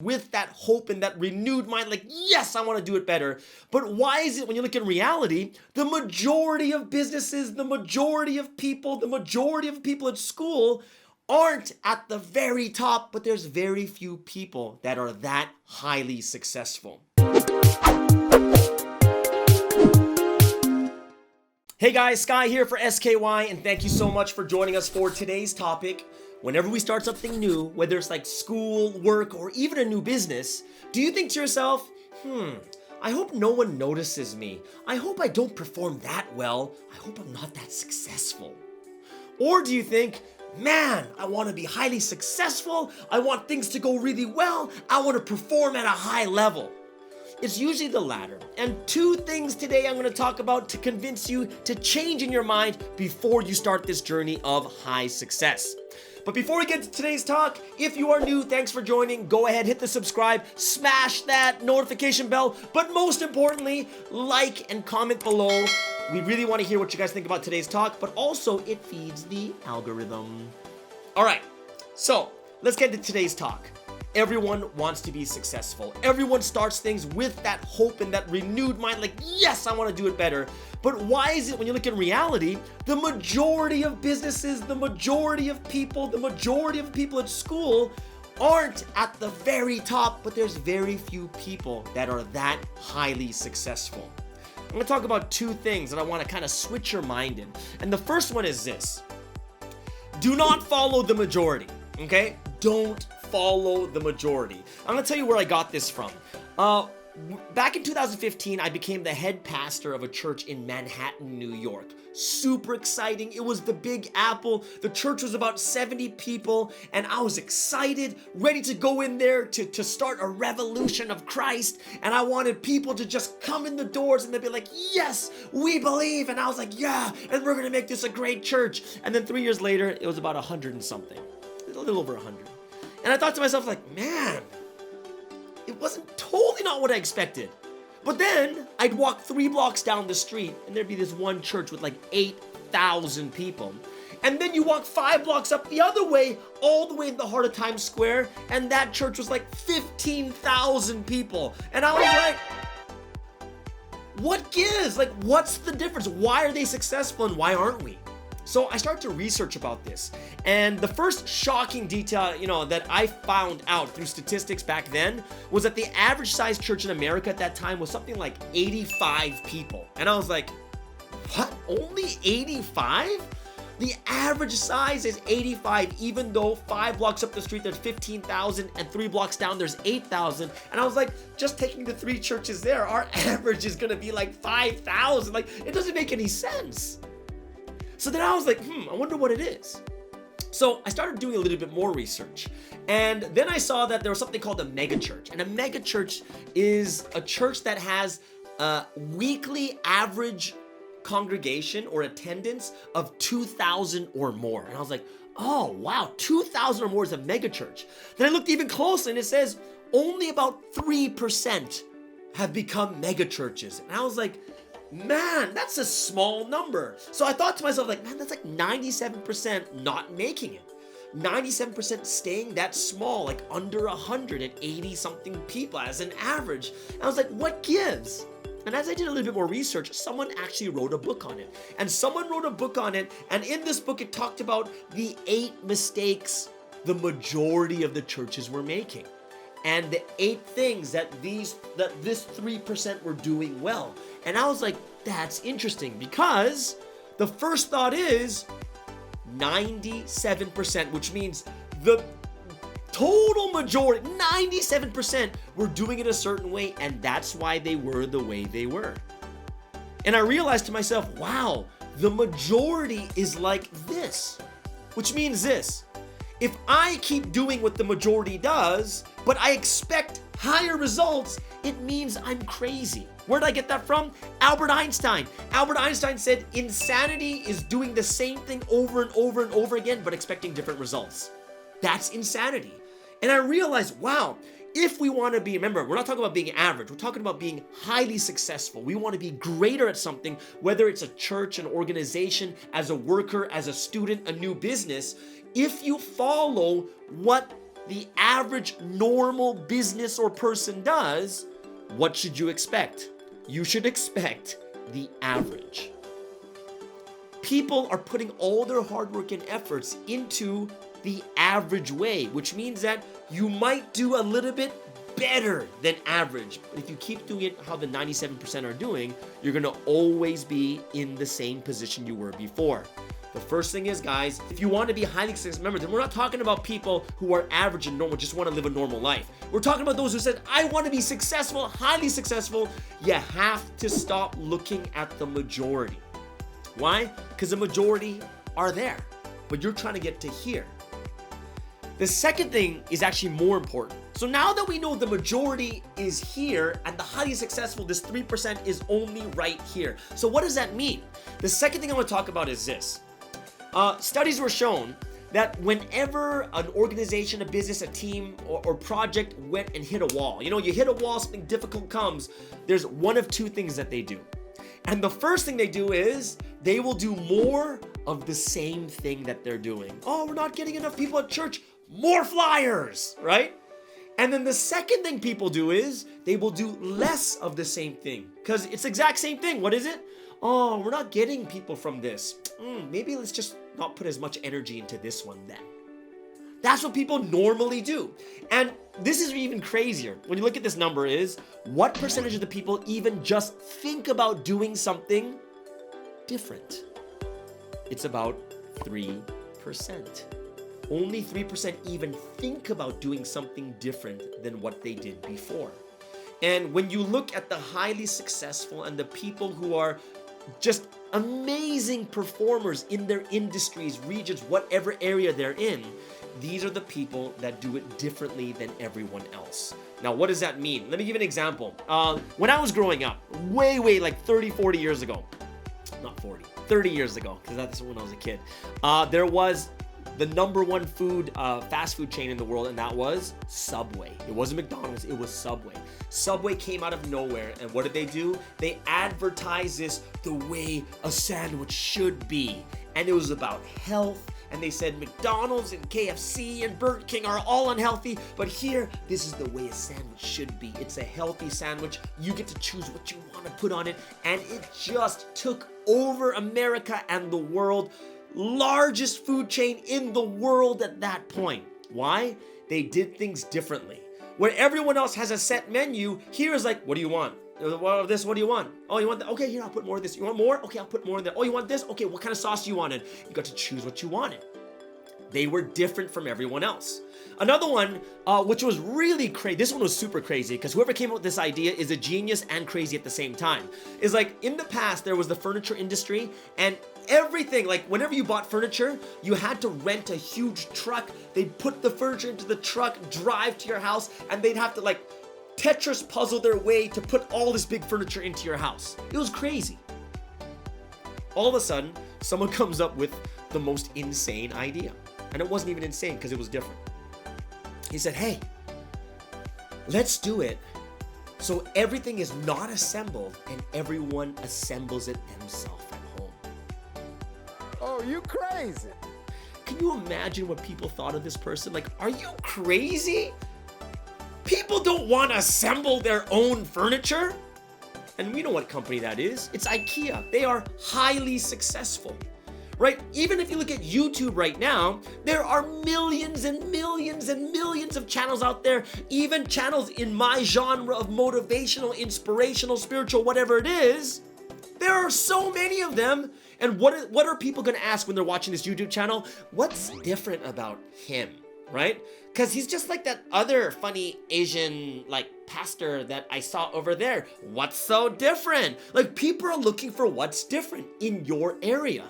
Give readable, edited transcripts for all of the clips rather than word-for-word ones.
with that hope and that renewed mind, like, yes, I want to do it better. But why is it when you look in reality, the majority of businesses, the majority of people at school aren't at the very top, but there's very few people that are that highly successful. Hey guys, Sky here for SKY, and thank you so much for joining us for today's topic. Whenever we start something new, whether it's like school, work, or even a new business, do you think to yourself, I hope no one notices me. I hope I don't perform that well. I hope I'm not that successful. Or do you think, man, I want to be highly successful. I want things to go really well. I want to perform at a high level. It's usually the latter. And two things today I'm going to talk about to convince you to change in your mind before you start this journey of high success. But before we get to today's talk, if you are new, thanks for joining. Go ahead, hit the subscribe, smash that notification bell, but most importantly, like and comment below. We really want to hear what you guys think about today's talk, but also it feeds the algorithm. All right, so let's get to today's talk. Everyone wants to be successful. Everyone starts things with that hope and that renewed mind, like, yes, I want to do it better. But why is it when you look in reality, the majority of businesses, the majority of people at school aren't at the very top, but there's very few people that are that highly successful. I'm going to talk about two things that I want to kind of switch your mind in. And the first one is this. Do not follow the majority, okay? Don't follow the majority. I'm going to tell you where I got this from. Back in 2015, I became the head pastor of a church in Manhattan, New York. Super exciting. It was the Big Apple. The church was about 70 people, and I was excited, ready to go in there to start a revolution of Christ. And I wanted people to just come in the doors and they'd be like, yes, we believe. And I was like, yeah, and we're going to make this a great church. And then 3 years later, it was about 100 and something, a little over 100. And I thought to myself, like, man, it wasn't totally not what I expected. But then I'd walk 3 blocks down the street and there'd be this one church with like 8,000 people. And then you walk 5 blocks up the other way, all the way in the heart of Times Square, and that church was like 15,000 people. And I was like, what gives? Like, what's the difference? Why are they successful and why aren't we? So I started to research about this, and the first shocking detail, that I found out through statistics back then was that the average size church in America at that time was something like 85 people. And I was like, what? Only 85? The average size is 85, even though 5 blocks up the street there's 15,000 and 3 blocks down there's 8,000. And I was like, just taking the 3 churches there, our average is gonna be like 5,000. Like, it doesn't make any sense. So then I was like, I wonder what it is. So I started doing a little bit more research. And then I saw that there was something called a megachurch. And a megachurch is a church that has a weekly average congregation or attendance of 2,000 or more. And I was like, oh, wow, 2,000 or more is a megachurch. Then I looked even closer and it says only about 3% have become megachurches. And I was like, man, that's a small number. So I thought to myself, like, man, that's like 97% not making it. 97% staying that small, like under 180 something people as an average. And I was like, what gives? And as I did a little bit more research, someone actually wrote a book on it. And in this book, it talked about the 8 mistakes the majority of the churches were making. And the 8 things that this 3% were doing well. And I was like, that's interesting, because the first thought is 97%, which means the total majority, 97% were doing it a certain way, and that's why they were the way they were. And I realized to myself, wow, the majority is like this, which means this. If I keep doing what the majority does, but I expect higher results, it means I'm crazy. Where did I get that from? Albert Einstein. Albert Einstein said insanity is doing the same thing over and over and over again, but expecting different results. That's insanity. And I realized, wow, if we want to be, remember, we're not talking about being average. We're talking about being highly successful. We want to be greater at something, whether it's a church, an organization, as a worker, as a student, a new business. If you follow what the average normal business or person does, what should you expect? You should expect the average. People are putting all their hard work and efforts into the average way, which means that you might do a little bit better than average. But if you keep doing it how the 97% are doing, you're gonna always be in the same position you were before. The first thing is, guys, if you want to be highly successful, remember, then we're not talking about people who are average and normal, just want to live a normal life. We're talking about those who said, I want to be successful, highly successful. You have to stop looking at the majority. Why? Because the majority are there, but you're trying to get to here. The second thing is actually more important. So now that we know the majority is here and the highly successful, this 3% is only right here. So what does that mean? The second thing I want to talk about is this. Studies were shown that whenever an organization, a business, a team, or project went and hit a wall, you hit a wall, something difficult comes, there's one of two things that they do. And the first thing they do is they will do more of the same thing that they're doing. Oh, we're not getting enough people at church. More flyers, right? And then the second thing people do is they will do less of the same thing because it's the exact same thing. What is it? Oh, we're not getting people from this. Maybe let's just not put as much energy into this one then. That's what people normally do. And this is even crazier. When you look at this number is, what percentage of the people even just think about doing something different? It's about 3%. Only 3% even think about doing something different than what they did before. And when you look at the highly successful and the people who are just amazing performers in their industries, regions, whatever area they're in, these are the people that do it differently than everyone else. Now, what does that mean? Let me give you an example. When I was growing up, way like 30, 40 years ago, not 40, 30 years ago, because that's when I was a kid, there was the number one fast food chain in the world, and that was Subway. It wasn't McDonald's, it was Subway. Subway came out of nowhere, and what did they do? They advertised this the way a sandwich should be, and it was about health, and they said McDonald's and KFC and Burger King are all unhealthy, but here, this is the way a sandwich should be. It's a healthy sandwich. You get to choose what you want to put on it, and it just took over America and the world. Largest food chain in the world at that point. Why? They did things differently. Where everyone else has a set menu, here is like, what do you want? What do you want? Oh, you want that? Okay, here, I'll put more of this. You want more? Okay, I'll put more in there. Oh, you want this? Okay, what kind of sauce do you wanted? You got to choose what you wanted. They were different from everyone else. Another one, which was really crazy, this one was super crazy because whoever came up with this idea is a genius and crazy at the same time. Is like in the past, there was the furniture industry and everything, like whenever you bought furniture, you had to rent a huge truck. They'd put the furniture into the truck, drive to your house, and they'd have to like Tetris puzzle their way to put all this big furniture into your house. It was crazy. All of a sudden, someone comes up with the most insane idea. And it wasn't even insane because it was different. He said, hey, let's do it so everything is not assembled and everyone assembles it themselves at home. Oh, you crazy. Can you imagine what people thought of this person? Like, are you crazy? People don't want to assemble their own furniture. And we know what company that is. It's IKEA. They are highly successful. Right? Even if you look at YouTube right now, there are millions and millions and millions of channels out there, even channels in my genre of motivational, inspirational, spiritual, whatever it is. There are so many of them. And what are people going to ask when they're watching this YouTube channel? What's different about him, right? Because he's just like that other funny Asian like pastor that I saw over there. What's so different? Like people are looking for what's different in your area.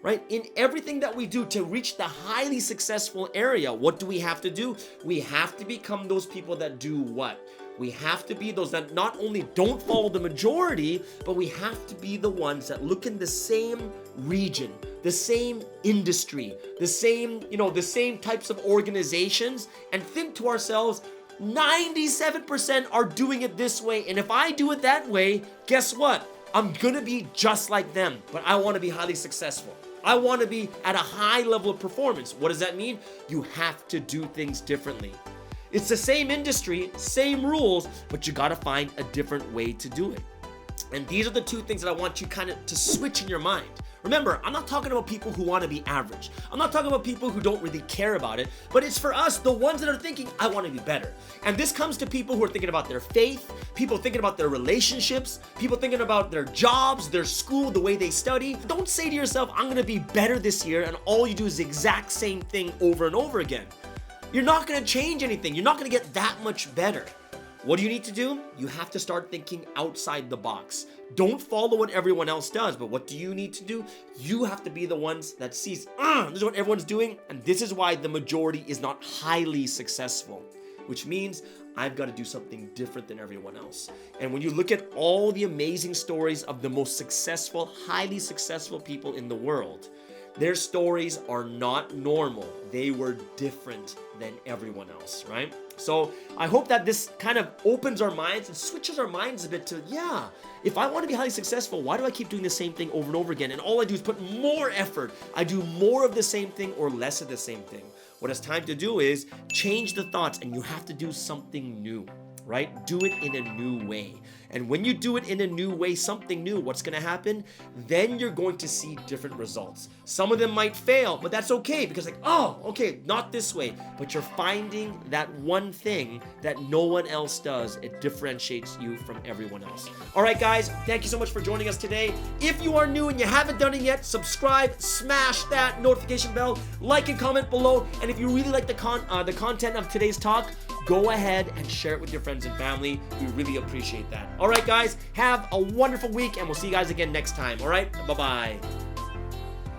Right? In everything that we do to reach the highly successful area, what do we have to do? We have to become those people that do what? We have to be those that not only don't follow the majority, but we have to be the ones that look in the same region, the same industry, the same types of organizations and think to ourselves, 97% are doing it this way. And if I do it that way, guess what? I'm gonna be just like them, but I wanna be highly successful. I want to be at a high level of performance. What does that mean? You have to do things differently. It's the same industry, same rules, but you got to find a different way to do it. And these are the two things that I want you kind of to switch in your mind. Remember, I'm not talking about people who want to be average. I'm not talking about people who don't really care about it, but it's for us, the ones that are thinking, I want to be better. And this comes to people who are thinking about their faith, people thinking about their relationships, people thinking about their jobs, their school, the way they study. Don't say to yourself, I'm going to be better this year, and all you do is the exact same thing over and over again. You're not going to change anything. You're not going to get that much better. What do you need to do? You have to start thinking outside the box. Don't follow what everyone else does, but what do you need to do? You have to be the ones that sees, this is what everyone's doing, and this is why the majority is not highly successful, which means I've got to do something different than everyone else. And when you look at all the amazing stories of the most successful, highly successful people in the world, their stories are not normal. They were different than everyone else, right? So I hope that this kind of opens our minds and switches our minds a bit to, yeah, if I want to be highly successful, why do I keep doing the same thing over and over again? And all I do is put more effort. I do more of the same thing or less of the same thing. What it's time to do is change the thoughts, and you have to do something new, right? Do it in a new way. And when you do it in a new way, something new, what's going to happen? Then you're going to see different results. Some of them might fail, but that's okay, because like, oh, okay, not this way. But you're finding that one thing that no one else does. It differentiates you from everyone else. All right, guys, thank you so much for joining us today. If you are new and you haven't done it yet, subscribe, smash that notification bell, like and comment below. And if you really like the content of today's talk, go ahead and share it with your friends and family. We really appreciate that. All right, guys, have a wonderful week, and we'll see you guys again next time. All right, bye-bye.